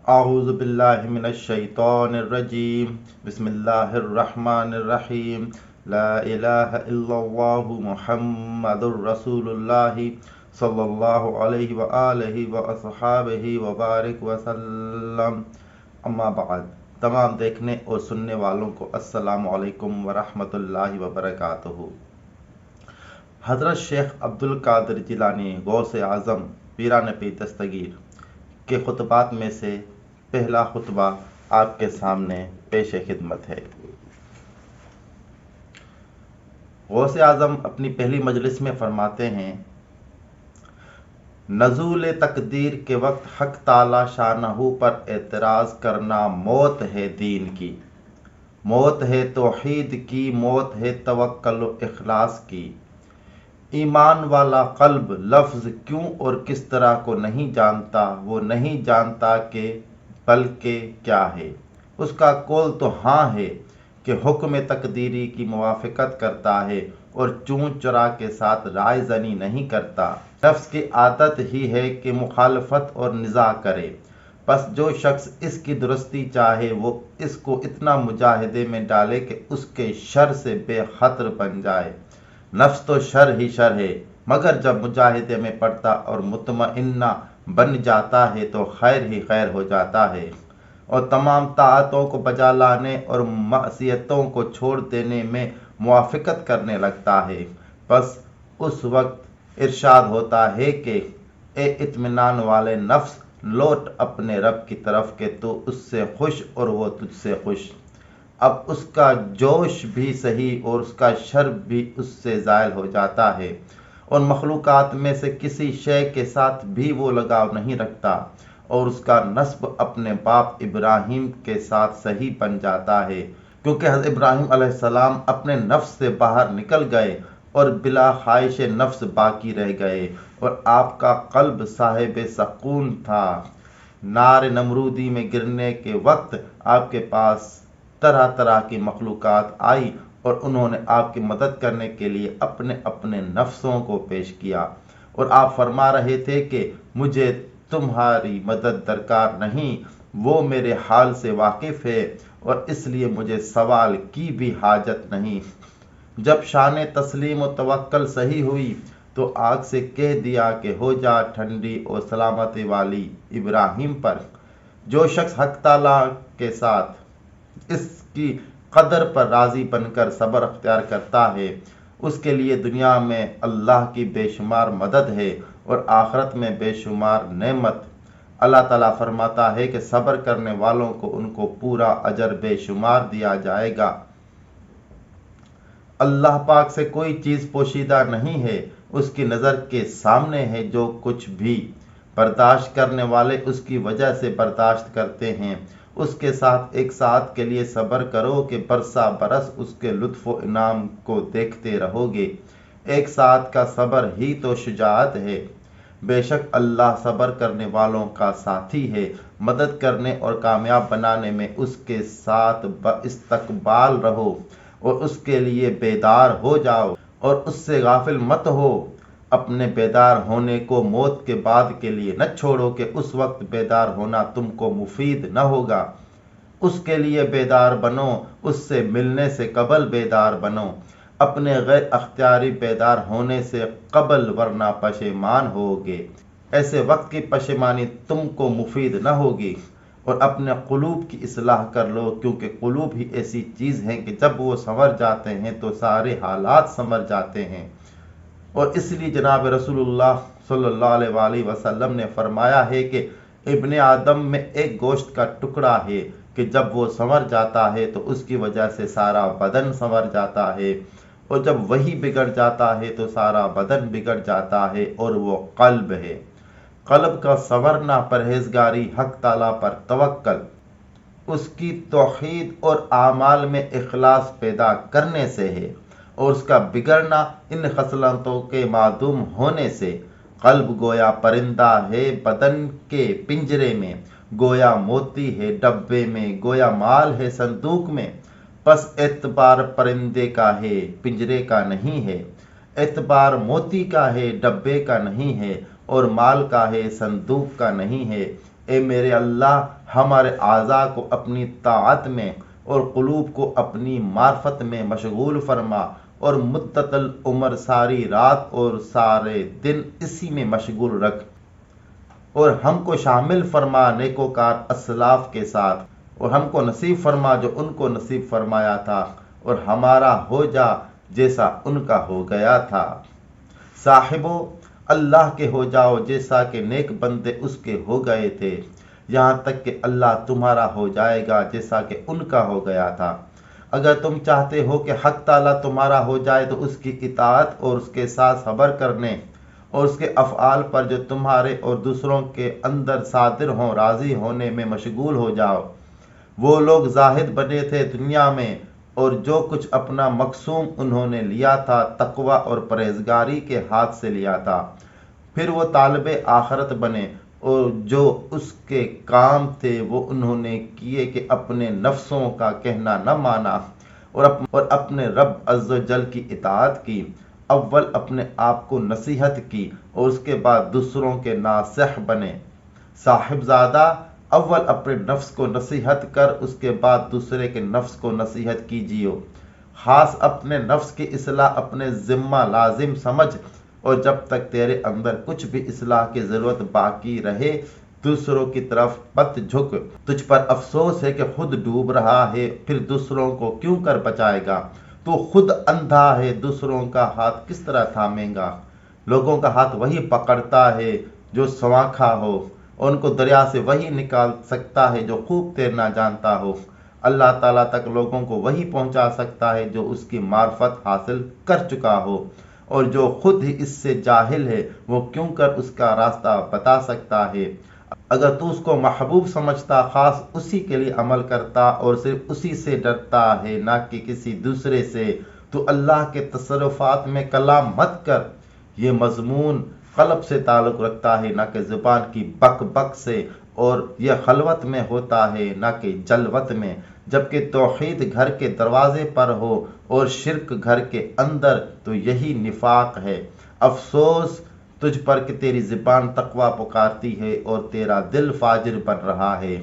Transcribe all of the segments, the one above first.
اعوذ باللہ من الشیطان الرجیم بسم اللہ الرحمن الرحیم لا الہ الا اللہ محمد الرسول اللہ صلی اللہ علیہ وآلہ واصحابہ وبارک وسلم، اما بعد۔ تمام دیکھنے اور سننے والوں کو السلام علیکم ورحمۃ اللہ وبرکاتہ۔ حضرت شیخ عبدالقادر جیلانی غوث اعظم پیران پیر دستگیر کے خطبات میں سے پہلا خطبہ آپ کے سامنے پیش خدمت ہے۔ غوث اعظم اپنی پہلی مجلس میں فرماتے ہیں، نزول تقدیر کے وقت حق تعالی شانہ پر اعتراض کرنا موت ہے دین کی، موت ہے توحید کی، موت ہے توکل و اخلاص کی۔ ایمان والا قلب لفظ کیوں اور کس طرح کو نہیں جانتا، وہ نہیں جانتا کہ بلکہ کیا ہے۔ اس کا قول تو ہاں ہے کہ حکم تقدیری کی موافقت کرتا ہے اور چون چرا کے ساتھ رائے زنی نہیں کرتا۔ نفس کی عادت ہی ہے کہ مخالفت اور نزاع کرے، پس جو شخص اس کی درستی چاہے وہ اس کو اتنا مجاہدے میں ڈالے کہ اس کے شر سے بے خطر بن جائے۔ نفس تو شر ہی شر ہے، مگر جب مجاہدے میں پڑتا اور مطمئنہ بن جاتا ہے تو خیر ہی خیر ہو جاتا ہے، اور تمام طاعتوں کو بجا لانے اور معصیتوں کو چھوڑ دینے میں موافقت کرنے لگتا ہے۔ بس اس وقت ارشاد ہوتا ہے کہ اے اطمینان والے نفس، لوٹ اپنے رب کی طرف کہ تو اس سے خوش اور وہ تجھ سے خوش۔ اب اس کا جوش بھی صحیح اور اس کا شر بھی اس سے زائل ہو جاتا ہے، اور مخلوقات میں سے کسی شے کے ساتھ بھی وہ لگاؤ نہیں رکھتا، اور اس کا نسب اپنے باپ ابراہیم کے ساتھ صحیح بن جاتا ہے، کیونکہ حضرت ابراہیم علیہ السلام اپنے نفس سے باہر نکل گئے اور بلا خواہش نفس باقی رہ گئے، اور آپ کا قلب صاحب سکون تھا۔ نار نمرودی میں گرنے کے وقت آپ کے پاس طرح طرح کی مخلوقات آئی اور انہوں نے آپ کی مدد کرنے کے لیے اپنے اپنے نفسوں کو پیش کیا، اور آپ فرما رہے تھے کہ مجھے تمہاری مدد درکار نہیں، وہ میرے حال سے واقف ہے اور اس لیے مجھے سوال کی بھی حاجت نہیں۔ جب شان تسلیم و توکل صحیح ہوئی تو آگ سے کہہ دیا کہ ہو جا ٹھنڈی اور سلامتی والی ابراہیم پر۔ جو شخص حق تعالیٰ کے ساتھ اس کی قدر پر راضی بن کر صبر اختیار کرتا ہے، اس کے لیے دنیا میں اللہ کی بے شمار مدد ہے اور آخرت میں بے شمار نعمت۔ اللہ تعالیٰ فرماتا ہے کہ صبر کرنے والوں کو ان کو پورا اجر بے شمار دیا جائے گا۔ اللہ پاک سے کوئی چیز پوشیدہ نہیں ہے، اس کی نظر کے سامنے ہے۔ جو کچھ بھی برداشت کرنے والے اس کی وجہ سے برداشت کرتے ہیں، اس کے ساتھ ایک ساتھ کے لیے صبر کرو کہ برسا برس اس کے لطف و انعام کو دیکھتے رہو گے۔ ایک ساتھ کا صبر ہی تو شجاعت ہے۔ بے شک اللہ صبر کرنے والوں کا ساتھی ہے، مدد کرنے اور کامیاب بنانے میں اس کے ساتھ باستقبال رہو اور اس کے لیے بیدار ہو جاؤ اور اس سے غافل مت ہو۔ اپنے بیدار ہونے کو موت کے بعد کے لیے نہ چھوڑو کہ اس وقت بیدار ہونا تم کو مفید نہ ہوگا۔ اس کے لیے بیدار بنو، اس سے ملنے سے قبل بیدار بنو، اپنے غیر اختیاری بیدار ہونے سے قبل، ورنہ پشیمان ہوگے۔ ایسے وقت کی پشیمانی تم کو مفید نہ ہوگی۔ اور اپنے قلوب کی اصلاح کر لو، کیونکہ قلوب ہی ایسی چیز ہے کہ جب وہ سنور جاتے ہیں تو سارے حالات سنور جاتے ہیں۔ اور اس لیے جناب رسول اللہ صلی اللہ علیہ وآلہ وسلم نے فرمایا ہے کہ ابن آدم میں ایک گوشت کا ٹکڑا ہے کہ جب وہ سنور جاتا ہے تو اس کی وجہ سے سارا بدن سنور جاتا ہے، اور جب وہی بگڑ جاتا ہے تو سارا بدن بگڑ جاتا ہے، اور وہ قلب ہے۔ قلب کا سنورنا پرہیزگاری، حق تعالیٰ پر توکل، اس کی توحید اور اعمال میں اخلاص پیدا کرنے سے ہے، اور اس کا بگڑنا ان خصلتوں کے معدوم ہونے سے۔ قلب گویا پرندہ ہے بدن کے پنجرے میں، گویا موتی ہے ڈبے میں، گویا مال ہے صندوق میں، پس اعتبار پرندے کا ہے پنجرے کا نہیں ہے، اعتبار موتی کا ہے ڈبے کا نہیں ہے، اور مال کا ہے صندوق کا نہیں ہے۔ اے میرے اللہ، ہمارے اعضاء کو اپنی طاعت میں اور قلوب کو اپنی معرفت میں مشغول فرما، اور مدت العمر ساری رات اور سارے دن اسی میں مشغول رکھ، اور ہم کو شامل فرما نیکوکار اسلاف کے ساتھ، اور ہم کو نصیب فرما جو ان کو نصیب فرمایا تھا، اور ہمارا ہو جا جیسا ان کا ہو گیا تھا۔ صاحبو، اللہ کے ہو جاؤ جیسا کہ نیک بندے اس کے ہو گئے تھے، یہاں تک کہ اللہ تمہارا ہو جائے گا جیسا کہ ان کا ہو گیا تھا۔ اگر تم چاہتے ہو کہ حق تعالیٰ تمہارا ہو جائے تو اس کی اطاعت اور اس کے ساتھ صبر کرنے اور اس کے افعال پر جو تمہارے اور دوسروں کے اندر صادر ہوں راضی ہونے میں مشغول ہو جاؤ۔ وہ لوگ زاہد بنے تھے دنیا میں، اور جو کچھ اپنا مقسوم انہوں نے لیا تھا تقوی اور پرہیزگاری کے ہاتھ سے لیا تھا۔ پھر وہ طالب آخرت بنے، اور جو اس کے کام تھے وہ انہوں نے کیے کہ اپنے نفسوں کا کہنا نہ مانا اور اپنے رب عز و جل کی اطاعت کی۔ اول اپنے آپ کو نصیحت کی اور اس کے بعد دوسروں کے ناصح بنے۔ صاحبزادہ، اول اپنے نفس کو نصیحت کر، اس کے بعد دوسرے کے نفس کو نصیحت کیجیے۔ خاص اپنے نفس کی اصلاح اپنے ذمہ لازم سمجھ، اور جب تک تیرے اندر کچھ بھی اصلاح کی ضرورت باقی رہے دوسروں کی طرف مت جھک۔ تجھ پر افسوس ہے کہ خود ڈوب رہا ہے، پھر دوسروں کو کیوں کر بچائے گا؟ تو خود اندھا ہے، دوسروں کا ہاتھ کس طرح تھامے گا؟ لوگوں کا ہاتھ وہی پکڑتا ہے جو سنواکھا ہو، اور ان کو دریا سے وہی نکال سکتا ہے جو خوب تیرنا جانتا ہو۔ اللہ تعالیٰ تک لوگوں کو وہی پہنچا سکتا ہے جو اس کی معرفت حاصل کر چکا ہو، اور جو خود ہی اس سے جاہل ہے وہ کیوں کر اس کا راستہ بتا سکتا ہے۔ اگر تو اس کو محبوب سمجھتا، خاص اسی کے لیے عمل کرتا اور صرف اسی سے ڈرتا ہے نہ کہ کسی دوسرے سے، تو اللہ کے تصرفات میں کلام مت کر۔ یہ مضمون قلب سے تعلق رکھتا ہے نہ کہ زبان کی بک بک سے، اور یہ خلوت میں ہوتا ہے نہ کہ جلوت میں، جبکہ توحید گھر کے دروازے پر ہو اور شرک گھر کے اندر، تو یہی نفاق ہے۔ افسوس تجھ پر کہ تیری زبان تقوی پکارتی ہے اور تیرا دل فاجر بن رہا ہے۔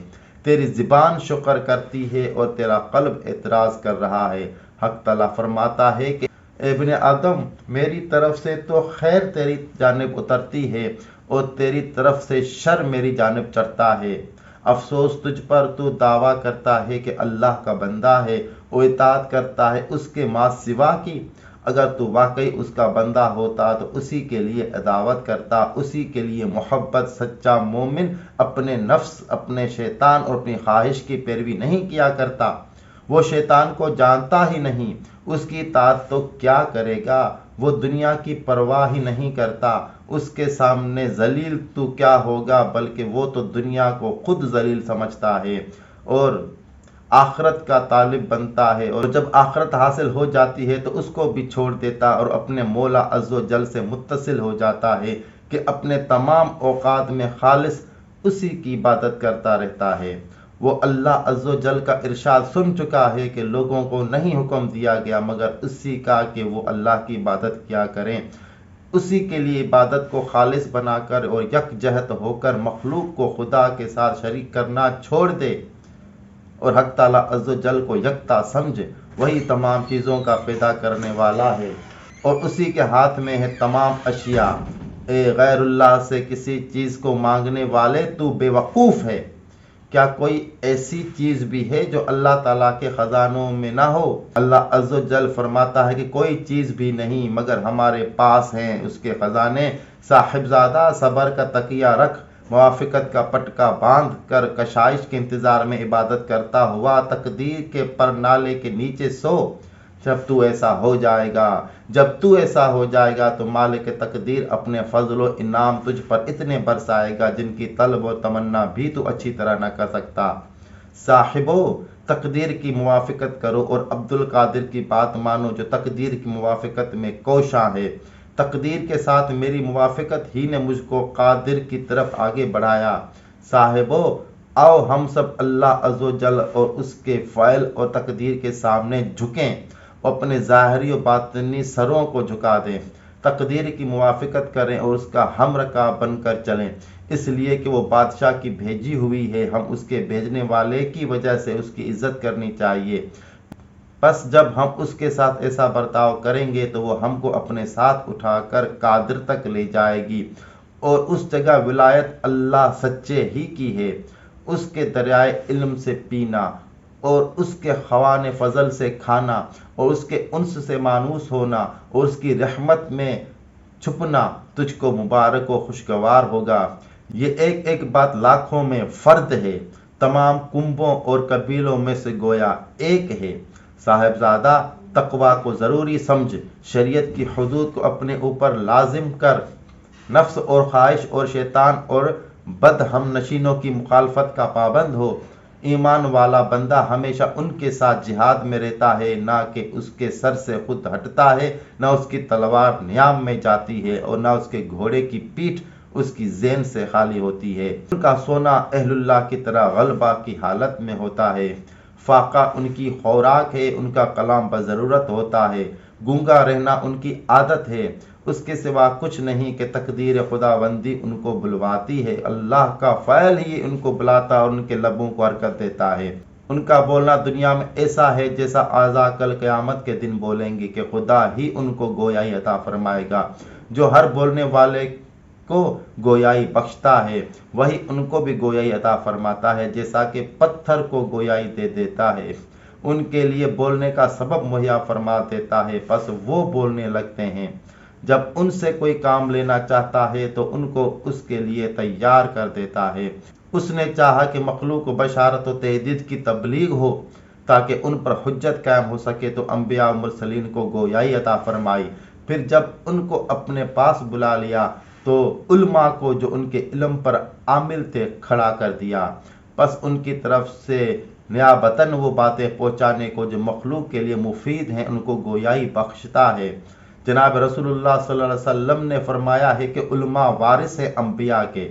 تیری زبان شکر کرتی ہے اور تیرا قلب اعتراض کر رہا ہے۔ حق تعالیٰ فرماتا ہے کہ اے ابن آدم، میری طرف سے تو خیر تیری جانب اترتی ہے اور تیری طرف سے شر میری جانب چڑھتا ہے۔ افسوس تجھ پر، تو دعویٰ کرتا ہے کہ اللہ کا بندہ ہے اور اطاعت کرتا ہے اس کے ماں سوا کی۔ اگر تو واقعی اس کا بندہ ہوتا تو اسی کے لیے عداوت کرتا، اسی کے لیے محبت۔ سچا مومن اپنے نفس، اپنے شیطان اور اپنی خواہش کی پیروی نہیں کیا کرتا۔ وہ شیطان کو جانتا ہی نہیں، اس کی اطاعت تو کیا کرے گا؟ وہ دنیا کی پرواہ ہی نہیں کرتا، اس کے سامنے ذلیل تو کیا ہوگا، بلکہ وہ تو دنیا کو خود ذلیل سمجھتا ہے اور آخرت کا طالب بنتا ہے، اور جب آخرت حاصل ہو جاتی ہے تو اس کو بھی چھوڑ دیتا اور اپنے مولا عز و جل سے متصل ہو جاتا ہے کہ اپنے تمام اوقات میں خالص اسی کی عبادت کرتا رہتا ہے۔ وہ اللہ عز و جل کا ارشاد سن چکا ہے کہ لوگوں کو نہیں حکم دیا گیا مگر اسی کا کہ وہ اللہ کی عبادت کیا کریں، اسی کے لیے عبادت کو خالص بنا کر اور یکجہت ہو کر مخلوق کو خدا کے ساتھ شریک کرنا چھوڑ دے، اور حق تعالیٰ عز و جل کو یکتا سمجھ۔ وہی تمام چیزوں کا پیدا کرنے والا ہے اور اسی کے ہاتھ میں ہے تمام اشیاء۔ اے غیر اللہ سے کسی چیز کو مانگنے والے، تو بے وقوف ہے۔ کیا کوئی ایسی چیز بھی ہے جو اللہ تعالیٰ کے خزانوں میں نہ ہو؟ اللہ عز و جل فرماتا ہے کہ کوئی چیز بھی نہیں مگر ہمارے پاس ہیں اس کے خزانے۔ صاحبزادہ، صبر کا تکیہ رکھ، موافقت کا پٹکا باندھ کر کشائش کے انتظار میں عبادت کرتا ہوا تقدیر کے پر نالے کے نیچے سو۔ جب تو ایسا ہو جائے گا تو مالک تقدیر اپنے فضل و انعام تجھ پر اتنے برسائے گا جن کی طلب و تمنا بھی تو اچھی طرح نہ کر سکتا۔ صاحبو، تقدیر کی موافقت کرو اور عبد القادر کی بات مانو جو تقدیر کی موافقت میں کوشاں ہے۔ تقدیر کے ساتھ میری موافقت ہی نے مجھ کو قادر کی طرف آگے بڑھایا۔ صاحبو، آؤ ہم سب اللہ عز و جل اور اس کے فعل اور تقدیر کے سامنے جھکیں، اپنے ظاہری و باطنی سروں کو جھکا دیں، تقدیر کی موافقت کریں اور اس کا ہم رکاب بن کر چلیں، اس لیے کہ وہ بادشاہ کی بھیجی ہوئی ہے، ہم اس کے بھیجنے والے کی وجہ سے اس کی عزت کرنی چاہیے۔ بس جب ہم اس کے ساتھ ایسا برتاؤ کریں گے تو وہ ہم کو اپنے ساتھ اٹھا کر قادر تک لے جائے گی، اور اس جگہ ولایت اللہ سچے ہی کی ہے۔ اس کے دریائے علم سے پینا اور اس کے خوان فضل سے کھانا اور اس کے انس سے مانوس ہونا اور اس کی رحمت میں چھپنا تجھ کو مبارک و خوشگوار ہوگا۔ یہ ایک ایک بات لاکھوں میں فرد ہے، تمام کنبوں اور قبیلوں میں سے گویا ایک ہے۔ صاحبزادہ، تقوی کو ضروری سمجھ، شریعت کی حدود کو اپنے اوپر لازم کر، نفس اور خواہش اور شیطان اور بد ہم نشینوں کی مخالفت کا پابند ہو۔ ایمان والا بندہ ہمیشہ ان کے ساتھ جہاد میں رہتا ہے، نہ کہ اس کے سر سے خود ہٹتا ہے، نہ اس کی تلوار نیام میں جاتی ہے اور نہ اس کے گھوڑے کی پیٹھ اس کی زین سے خالی ہوتی ہے۔ ان کا سونا اہل اللہ کی طرح غلبہ کی حالت میں ہوتا ہے، فاقہ ان کی خوراک ہے، ان کا کلام بضرورت ہوتا ہے، گونگا رہنا ان کی عادت ہے، اس کے سوا کچھ نہیں کہ تقدیر خداوندی ان کو بلواتی ہے، اللہ کا فعل ہی ان کو بلاتا اور ان کے لبوں کو حرکت دیتا ہے۔ ان کا بولنا دنیا میں ایسا ہے جیسا اعضاء کل قیامت کے دن بولیں گے کہ خدا ہی ان کو گویائی عطا فرمائے گا۔ جو ہر بولنے والے کو گویائی بخشتا ہے وہی ان کو بھی گویائی عطا فرماتا ہے، جیسا کہ پتھر کو گویائی دے دیتا ہے، ان کے لیے بولنے کا سبب مہیا فرما دیتا ہے، پس وہ بولنے لگتے ہیں۔ جب ان سے کوئی کام لینا چاہتا ہے تو ان کو اس کے لیے تیار کر دیتا ہے۔ اس نے چاہا کہ مخلوق کو بشارت و تحدید کی تبلیغ ہو تاکہ ان پر حجت قائم ہو سکے، تو انبیاء و مرسلین کو گویائی عطا فرمائی۔ پھر جب ان کو اپنے پاس بلا لیا تو علماء کو جو ان کے علم پر عامل تھے کھڑا کر دیا، پس ان کی طرف سے نیابتاً وہ باتیں پہنچانے کو جو مخلوق کے لیے مفید ہیں ان کو گویائی بخشتا ہے۔ جناب رسول اللہ صلی اللہ علیہ وسلم نے فرمایا ہے کہ علماء وارث ہیں انبیاء کے۔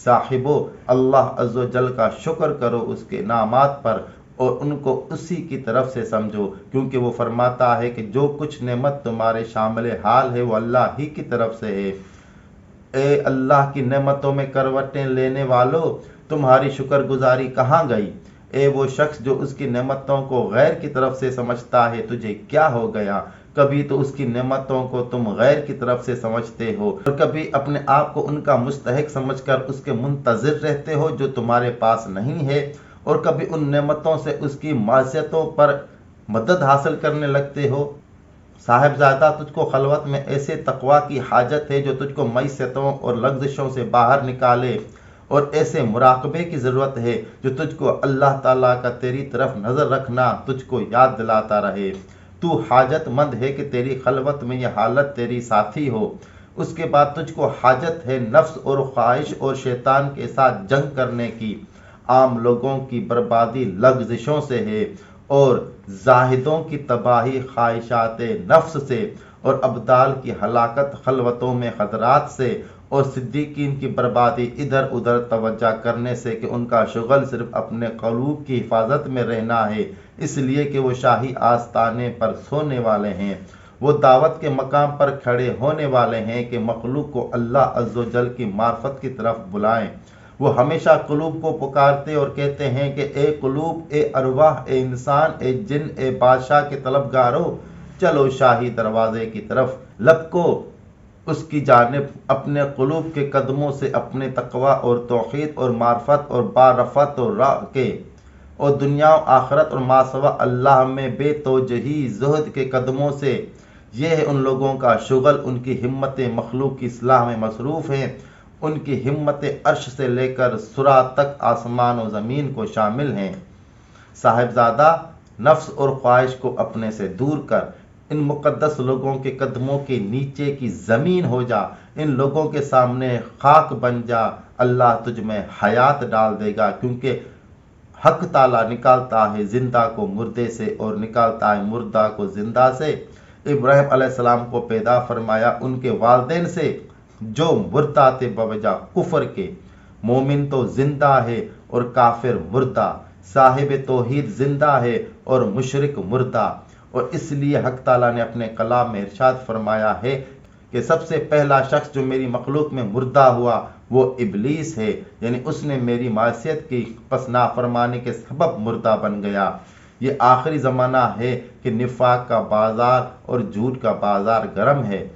صاحبو، اللہ عز و جل کا شکر کرو اس کے انعامات پر اور ان کو اسی کی طرف سے سمجھو، کیونکہ وہ فرماتا ہے کہ جو کچھ نعمت تمہارے شامل حال ہے وہ اللہ ہی کی طرف سے ہے۔ اے اللہ کی نعمتوں میں کروٹیں لینے والو، تمہاری شکر گزاری کہاں گئی؟ اے وہ شخص جو اس کی نعمتوں کو غیر کی طرف سے سمجھتا ہے، تجھے کیا ہو گیا؟ کبھی تو اس کی نعمتوں کو تم غیر کی طرف سے سمجھتے ہو اور کبھی اپنے آپ کو ان کا مستحق سمجھ کر اس کے منتظر رہتے ہو جو تمہارے پاس نہیں ہے، اور کبھی ان نعمتوں سے اس کی معصیتوں پر مدد حاصل کرنے لگتے ہو۔ صاحبزادہ، تجھ کو خلوت میں ایسے تقوی کی حاجت ہے جو تجھ کو معصیتوں اور لغزشوں سے باہر نکالے، اور ایسے مراقبے کی ضرورت ہے جو تجھ کو اللہ تعالیٰ کا تیری طرف نظر رکھنا تجھ کو یاد دلاتا رہے۔ تو حاجت مند ہے کہ تیری خلوت میں یہ حالت تیری ساتھی ہو۔ اس کے بعد تجھ کو حاجت ہے نفس اور خواہش اور شیطان کے ساتھ جنگ کرنے کی۔ عام لوگوں کی بربادی لغزشوں سے ہے اور زاہدوں کی تباہی خواہشات نفس سے، اور ابدال کی ہلاکت خلوتوں میں خطرات سے، اور صدیقین کی بربادی ادھر ادھر توجہ کرنے سے کہ ان کا شغل صرف اپنے قلوب کی حفاظت میں رہنا ہے، اس لیے کہ وہ شاہی آستانے پر سونے والے ہیں۔ وہ دعوت کے مقام پر کھڑے ہونے والے ہیں کہ مخلوق کو اللہ عز و جل کی معرفت کی طرف بلائیں۔ وہ ہمیشہ قلوب کو پکارتے اور کہتے ہیں کہ اے قلوب، اے ارواح، اے انسان، اے جن، اے بادشاہ کے طلبگارو، چلو شاہی دروازے کی طرف، لپکو اس کی جانب، اپنے قلوب کے قدموں سے اپنے تقوی اور توحید اور معرفت اور بارفت اور راہ کے، اور دنیا و آخرت اور ما سوا اللہ میں بے توجہی زہد کے قدموں سے۔ یہ ہے ان لوگوں کا شغل، ان کی ہمت مخلوق کی اصلاح میں مصروف ہیں، ان کی ہمت عرش سے لے کر سرا تک آسمان و زمین کو شامل ہیں۔ صاحبزادہ، نفس اور خواہش کو اپنے سے دور کر، ان مقدس لوگوں کے قدموں کے نیچے کی زمین ہو جا، ان لوگوں کے سامنے خاک بن جا، اللہ تجھ میں حیات ڈال دے گا، کیونکہ حق تعالیٰ نکالتا ہے زندہ کو مردے سے اور نکالتا ہے مردہ کو زندہ سے۔ ابراہیم علیہ السلام کو پیدا فرمایا ان کے والدین سے جو مردہ تھے بوجہ کفر کے۔ مومن تو زندہ ہے اور کافر مردہ، صاحب توحید زندہ ہے اور مشرک مردہ، اور اس لیے حق تعالیٰ نے اپنے کلام میں ارشاد فرمایا ہے کہ سب سے پہلا شخص جو میری مخلوق میں مردہ ہوا وہ ابلیس ہے، یعنی اس نے میری معصیت کی، پس نافرمانی کے سبب مردہ بن گیا۔ یہ آخری زمانہ ہے کہ نفاق کا بازار اور جھوٹ کا بازار گرم ہے۔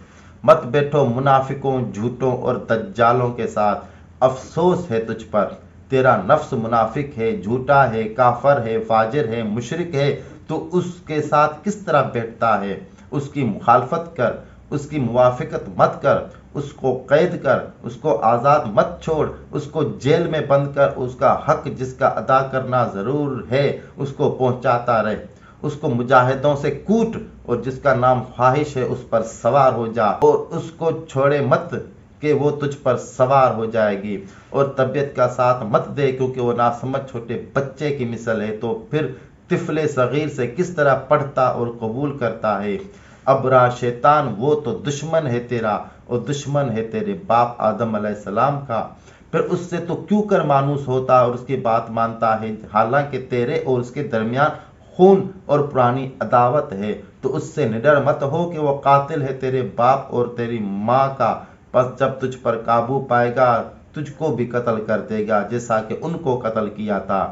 مت بیٹھو منافقوں، جھوٹوں اور دجالوں کے ساتھ، افسوس ہے تجھ پر، تیرا نفس منافق ہے، جھوٹا ہے، کافر ہے، فاجر ہے، مشرک ہے، تو اس کے ساتھ کس طرح بیٹھتا ہے؟ اس کی مخالفت کر، اس کی موافقت مت کر، اس کو قید کر، اس کو آزاد مت چھوڑ، اس کو جیل میں بند کر، اس کا حق جس کا ادا کرنا ضرور ہے اس کو پہنچاتا رہے، اس کو مجاہدوں سے کوٹ، اور جس کا نام خواہش ہے اس پر سوار ہو جا، اور اس کو چھوڑے مت کہ وہ تجھ پر سوار ہو جائے گی، اور طبیعت کا ساتھ مت دے کیونکہ وہ ناسمجھ چھوٹے بچے کی مثل ہے، تو پھر طفل صغیر سے کس طرح پڑھتا اور قبول کرتا ہے۔ ابرا شیطان وہ تو دشمن ہے تیرا، اور دشمن ہے تیرے باپ آدم علیہ السلام کا، پھر اس سے تو کیوں کر مانوس ہوتا اور اس کی بات مانتا ہے، حالانکہ تیرے اور اس کے درمیان خون اور پرانی عداوت ہے، تو اس سے نڈر مت ہو کہ وہ قاتل ہے تیرے باپ اور تیری ماں کا، پس جب تجھ پر قابو پائے گا تجھ کو بھی قتل کر دے گا جیسا کہ ان کو قتل کیا تھا۔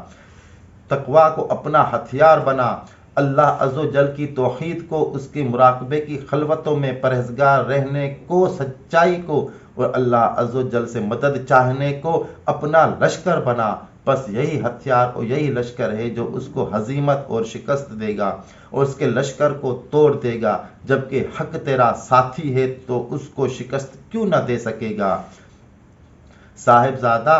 تقوی کو اپنا ہتھیار بنا، اللہ عز و جل کی توحید کو، اس کے مراقبے کی خلوتوں میں پرہیزگار رہنے کو، سچائی کو اور اللہ عز و جل سے مدد چاہنے کو اپنا لشکر بنا، بس یہی ہتھیار اور یہی لشکر ہے جو اس کو ہزیمت اور شکست دے گا اور اس کے لشکر کو توڑ دے گا، جبکہ حق تیرا ساتھی ہے تو اس کو شکست کیوں نہ دے سکے گا۔ صاحبزادہ،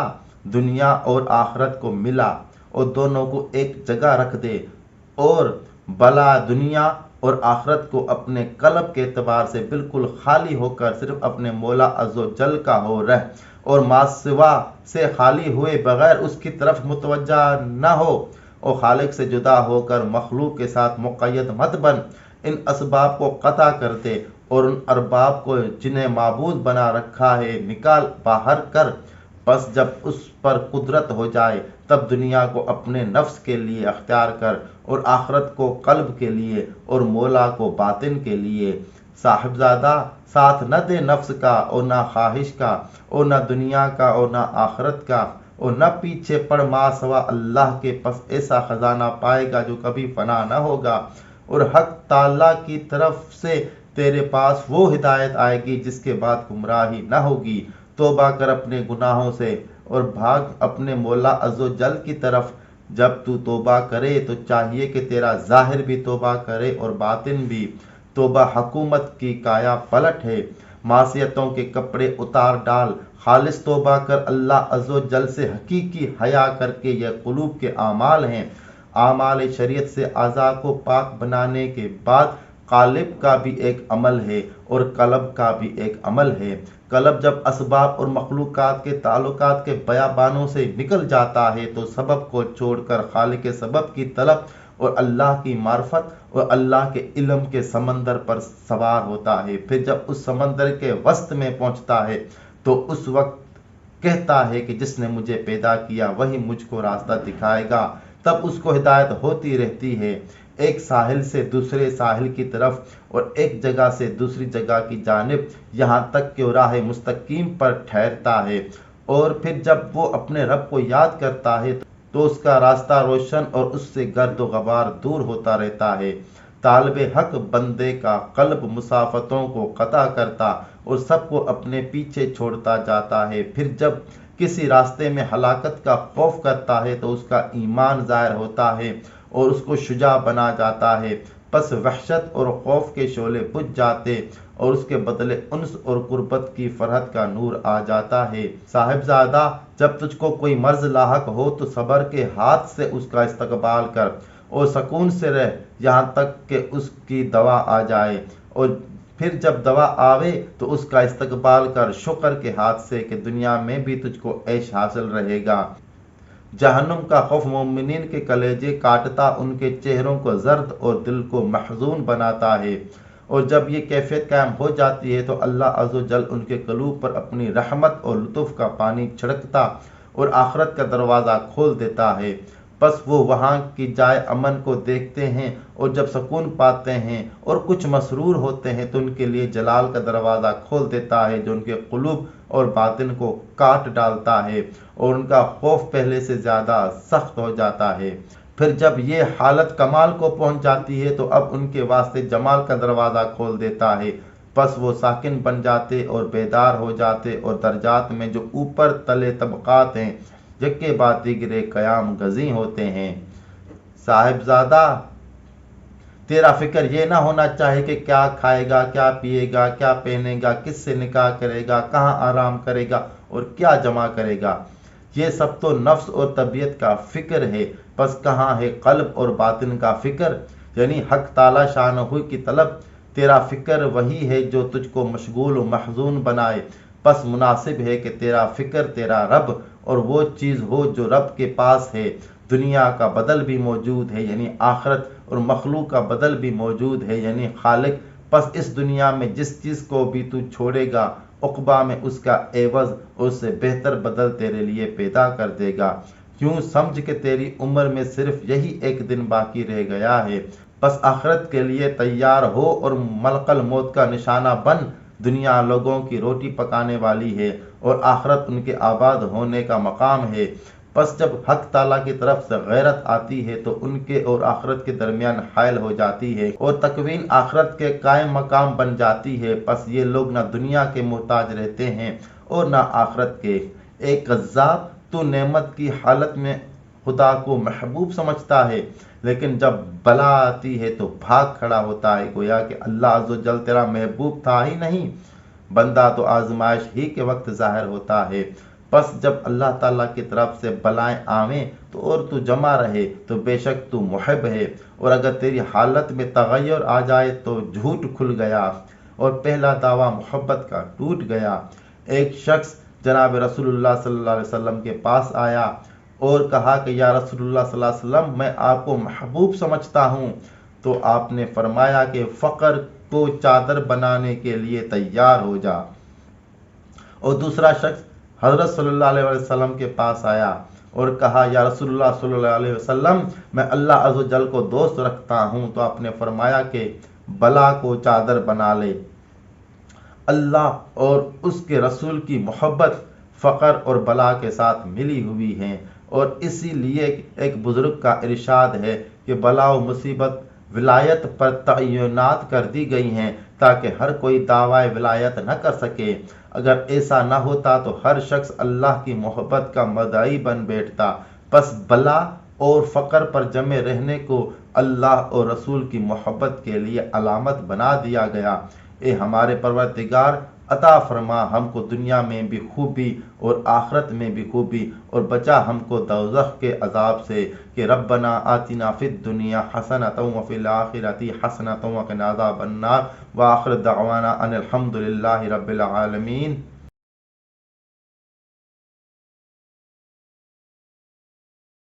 دنیا اور آخرت کو ملا اور دونوں کو ایک جگہ رکھ دے، اور بلا دنیا اور آخرت کو اپنے قلب کے اعتبار سے بالکل خالی ہو کر صرف اپنے مولا عز و جل کا ہو رہ، اور ما سوا سے خالی ہوئے بغیر اس کی طرف متوجہ نہ ہو، اور خالق سے جدا ہو کر مخلوق کے ساتھ مقید مت بن۔ ان اسباب کو قطع کر دے اور ان ارباب کو جنہیں معبود بنا رکھا ہے نکال باہر کر، بس جب اس پر قدرت ہو جائے تب دنیا کو اپنے نفس کے لیے اختیار کر، اور آخرت کو قلب کے لیے، اور مولا کو باطن کے لیے۔ صاحبزادہ، ساتھ نہ دے نفس کا اور نہ خواہش کا، اور نہ دنیا کا اور نہ آخرت کا، اور نہ پیچھے پڑ ما سوا اللہ کے، پس ایسا خزانہ پائے گا جو کبھی فنا نہ ہوگا، اور حق تعالیٰ کی طرف سے تیرے پاس وہ ہدایت آئے گی جس کے بعد گمراہی نہ ہوگی۔ توبہ کر اپنے گناہوں سے اور بھاگ اپنے مولا عز و جل کی طرف۔ جب تو توبہ کرے تو چاہیے کہ تیرا ظاہر بھی توبہ کرے اور باطن بھی۔ توبہ حکومت کی کایا پلٹ ہے، معصیتوں کے کپڑے اتار ڈال، خالص توبہ کر اللہ عز و جل سے حقیقی حیا کر کے۔ یہ قلوب کے اعمال ہیں، اعمال شریعت سے اعضاء کو پاک بنانے کے بعد قالب کا بھی ایک عمل ہے اور قلب کا بھی ایک عمل ہے۔ قلب جب اسباب اور مخلوقات کے تعلقات کے بیابانوں سے نکل جاتا ہے تو سبب کو چھوڑ کر خالق سبب کی طلب اور اللہ کی معرفت اور اللہ کے علم کے سمندر پر سوار ہوتا ہے۔ پھر جب اس سمندر کے وسط میں پہنچتا ہے تو اس وقت کہتا ہے کہ جس نے مجھے پیدا کیا وہی مجھ کو راستہ دکھائے گا، تب اس کو ہدایت ہوتی رہتی ہے، ایک ساحل سے دوسرے ساحل کی طرف اور ایک جگہ سے دوسری جگہ کی جانب، یہاں تک کہ وہ راہ مستقیم پر ٹھہرتا ہے، اور پھر جب وہ اپنے رب کو یاد کرتا ہے تو اس کا راستہ روشن اور اس سے گرد و غبار دور ہوتا رہتا ہے۔ طالب حق بندے کا قلب مسافتوں کو قطع کرتا اور سب کو اپنے پیچھے چھوڑتا جاتا ہے، پھر جب کسی راستے میں ہلاکت کا خوف کرتا ہے تو اس کا ایمان ظاہر ہوتا ہے اور اس کو شجاع بنا جاتا ہے، پس وحشت اور خوف کے شعلے بجھ جاتے اور اس کے بدلے انس اور قربت کی فرحت کا نور آ جاتا ہے۔ صاحبزادہ، جب تجھ کو کوئی مرض لاحق ہو تو صبر کے ہاتھ سے اس کا استقبال کر اور سکون سے رہ یہاں تک کہ اس کی دوا آ جائے، اور پھر جب دوا آوے تو اس کا استقبال کر شکر کے ہاتھ سے کہ دنیا میں بھی تجھ کو عیش حاصل رہے گا۔ جہنم کا خوف مومنین کے کلیجے کاٹتا، ان کے چہروں کو زرد اور دل کو محزون بناتا ہے، اور جب یہ کیفیت قائم ہو جاتی ہے تو اللہ عز و جل ان کے قلوب پر اپنی رحمت اور لطف کا پانی چھڑکتا اور آخرت کا دروازہ کھول دیتا ہے، بس وہ وہاں کی جائے امن کو دیکھتے ہیں اور جب سکون پاتے ہیں اور کچھ مسرور ہوتے ہیں تو ان کے لیے جلال کا دروازہ کھول دیتا ہے جو ان کے قلوب اور باطن کو کاٹ ڈالتا ہے اور ان کا خوف پہلے سے زیادہ سخت ہو جاتا ہے۔ پھر جب یہ حالت کمال کو پہنچ جاتی ہے تو اب ان کے واسطے جمال کا دروازہ کھول دیتا ہے، پس وہ ساکن بن جاتے اور بیدار ہو جاتے اور درجات میں جو اوپر تلے طبقات ہیں یکے بعد دیگرے قیام گزیں ہوتے ہیں۔ صاحبزادہ، تیرا فکر یہ نہ ہونا چاہیے کہ کیا کھائے گا، کیا پیے گا، کیا پہنے گا، کس سے نکاح کرے گا، کہاں آرام کرے گا اور کیا جمع کرے گا۔ یہ سب تو نفس اور طبیعت کا فکر ہے، پس کہاں ہے قلب اور باطن کا فکر، یعنی حق تعالی شانہ کی طلب۔ تیرا فکر وہی ہے جو تجھ کو مشغول و محزون بنائے، پس مناسب ہے کہ تیرا فکر تیرا رب اور وہ چیز ہو جو رب کے پاس ہے۔ دنیا کا بدل بھی موجود ہے یعنی آخرت، اور مخلوق کا بدل بھی موجود ہے یعنی خالق، پس اس دنیا میں جس چیز کو بھی تو چھوڑے گا عقبہ میں اس کا عوض اور اس سے بہتر بدل تیرے لیے پیدا کر دے گا۔ یوں سمجھ کہ تیری عمر میں صرف یہی ایک دن باقی رہ گیا ہے، بس آخرت کے لیے تیار ہو اور ملقل موت کا نشانہ بن۔ دنیا لوگوں کی روٹی پکانے والی ہے اور آخرت ان کے آباد ہونے کا مقام ہے، پس جب حق تعالیٰ کی طرف سے غیرت آتی ہے تو ان کے اور آخرت کے درمیان حائل ہو جاتی ہے اور تکوین آخرت کے قائم مقام بن جاتی ہے، پس یہ لوگ نہ دنیا کے محتاج رہتے ہیں اور نہ آخرت کے۔ ایک کذاب، تو نعمت کی حالت میں خدا کو محبوب سمجھتا ہے لیکن جب بلا آتی ہے تو بھاگ کھڑا ہوتا ہے، گویا کہ اللہ عز و جل تیرا محبوب تھا ہی نہیں۔ بندہ تو آزمائش ہی کے وقت ظاہر ہوتا ہے، پس جب اللہ تعالیٰ کی طرف سے بلائیں آویں تو اور تو جمع رہے تو بے شک تو محب ہے، اور اگر تیری حالت میں تغیر آ جائے تو جھوٹ کھل گیا اور پہلا دعویٰ محبت کا ٹوٹ گیا۔ ایک شخص جناب رسول اللہ صلی اللہ علیہ وسلم کے پاس آیا اور کہا کہ یا رسول اللہ صلی اللہ علیہ وسلم، میں آپ کو محبوب سمجھتا ہوں، تو آپ نے فرمایا کہ فقر کو چادر بنانے کے لیے تیار ہو جا۔ اور دوسرا شخص حضرت صلی اللہ علیہ وسلم کے پاس آیا اور کہا یا رسول اللہ صلی اللہ علیہ وسلم، میں اللہ عز و جل کو دوست رکھتا ہوں، تو آپ نے فرمایا کہ بلا کو چادر بنا لے۔ اللہ اور اس کے رسول کی محبت فقر اور بلا کے ساتھ ملی ہوئی ہیں، اور اسی لیے ایک بزرگ کا ارشاد ہے کہ بلا و مصیبت ولایت پر تعینات کر دی گئی ہیں تاکہ ہر کوئی دعوی ولایت نہ کر سکے۔ اگر ایسا نہ ہوتا تو ہر شخص اللہ کی محبت کا مدعی بن بیٹھتا، پس بلا اور فقر پر جمع رہنے کو اللہ اور رسول کی محبت کے لیے علامت بنا دیا گیا۔ اے ہمارے پروردگار، عطا فرما ہم کو دنیا میں بھی خوبی اور آخرت میں بھی خوبی، اور بچا ہم کو دوزخ کے عذاب سے، کہ ربنا آتنا فی الدنیا حسنۃ وفی الآخرۃ حسنۃ وقنا عذاب النار، وآخر دعوانا ان الحمد للہ رب العالمین۔